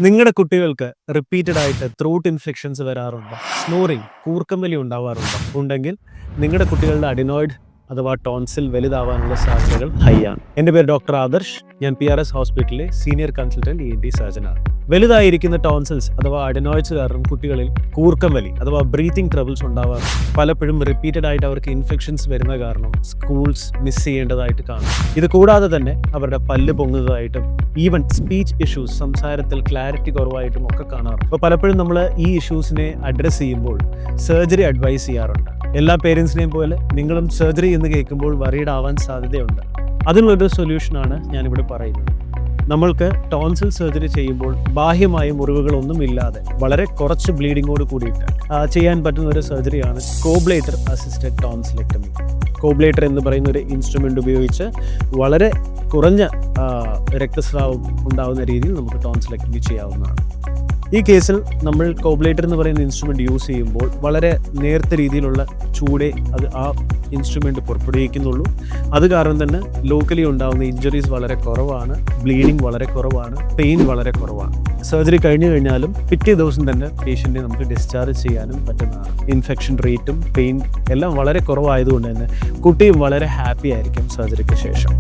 നിങ്ങളുടെ കുട്ടികൾക്ക് റിപ്പീറ്റഡ് ആയിട്ട് ത്രോട്ട് ഇൻഫെക്ഷൻസ് വരാറുണ്ടോ? സ്നോറിങ്, കൂർക്കം വലി ഉണ്ടാവാറുണ്ടോ? ഉണ്ടെങ്കിൽ നിങ്ങളുടെ കുട്ടികളുടെ അഡിനോയിഡ് അഥവാ ടോൺസിൽ വലുതാവാനുള്ള സാധ്യതകൾ ഹൈ ആണ്. എൻ്റെ പേര് ഡോക്ടർ ആദർശ്. ഞാൻ PRS ഹോസ്പിറ്റലിലെ സീനിയർ കൺസൾട്ടന്റ് ENT സർജനാണ്. വലുതായിരിക്കുന്ന ടോൺസിൽസ് അഥവാ അഡിനോയിഡ്സ് കാരണം കുട്ടികളിൽ കൂർക്കം വലി അഥവാ ബ്രീത്തിങ് ട്രബിൾസ് ഉണ്ടാവാറുണ്ട്. പലപ്പോഴും റിപ്പീറ്റഡ് ആയിട്ട് അവർക്ക് ഇൻഫെക്ഷൻസ് വരുന്ന കാരണം സ്കൂൾസ് മിസ് ചെയ്യേണ്ടതായിട്ട് കാണും. ഇത് കൂടാതെ തന്നെ അവരുടെ പല്ല് പൊങ്ങുന്നതായിട്ടും ഈവൻ സ്പീച്ച് ഇഷ്യൂസ്, സംസാരത്തിൽ ക്ലാരിറ്റി കുറവായിട്ടും ഒക്കെ കാണാറുണ്ട്. അപ്പോൾ പലപ്പോഴും നമ്മൾ ഈ ഇഷ്യൂസിനെ അഡ്രസ്സ് ചെയ്യുമ്പോൾ സർജറി അഡ്വൈസ് ചെയ്യാറുണ്ട്. എല്ലാ പേരൻസിനെയും പോലെ നിങ്ങളും സർജറി എന്ന് കേൾക്കുമ്പോൾ വറീഡ് ആവാൻ സാധ്യതയുണ്ട്. അതിനുള്ളൊരു സൊല്യൂഷനാണ് ഞാനിവിടെ പറയുന്നത്. നമ്മൾക്ക് ടോൺസിൽ സർജറി ചെയ്യുമ്പോൾ ബാഹ്യമായ മുറിവുകളൊന്നും ഇല്ലാതെ വളരെ കുറച്ച് ബ്ലീഡിങ്ങോട് കൂടിയിട്ട് ചെയ്യാൻ പറ്റുന്ന ഒരു സർജറിയാണ് കോബ്ലേറ്റർ അസിസ്റ്റഡ് ടോൺസിലെക്ടമി. കോബ്ലേറ്റർ എന്ന് പറയുന്ന ഒരു ഇൻസ്ട്രുമെൻ്റ് ഉപയോഗിച്ച് വളരെ കുറഞ്ഞ രക്തസ്രാവം ഉണ്ടാകുന്ന രീതിയിൽ നമുക്ക് ടോൺസിലെക്ടമി ചെയ്യാവുന്നതാണ്. ഈ കേസിൽ നമ്മൾ കോബ്ലേറ്റർ എന്ന് പറയുന്ന ഇൻസ്ട്രുമെൻ്റ് യൂസ് ചെയ്യുമ്പോൾ വളരെ നേർത്ത രീതിയിലുള്ള ചൂടേ അത് ആ ഇൻസ്ട്രുമെൻ്റ് പുറപ്പെടുവിക്കുന്നുള്ളൂ. അത് കാരണം തന്നെ ലോക്കലി ഉണ്ടാകുന്ന ഇഞ്ചുറീസ് വളരെ കുറവാണ്, ബ്ലീഡിങ് വളരെ കുറവാണ്, പെയിൻ വളരെ കുറവാണ്. സർജറി കഴിഞ്ഞു കഴിഞ്ഞാലും പിറ്റേ ദിവസം തന്നെ പേഷ്യൻറ്റിനെ നമുക്ക് ഡിസ്ചാർജ് ചെയ്യാനും പറ്റുന്നതാണ്. ഇൻഫെക്ഷൻ റേറ്റും പെയിൻ എല്ലാം വളരെ കുറവായതുകൊണ്ട് തന്നെ കുട്ടിയും വളരെ ഹാപ്പി ആയിരിക്കും സർജറിക്ക് ശേഷം.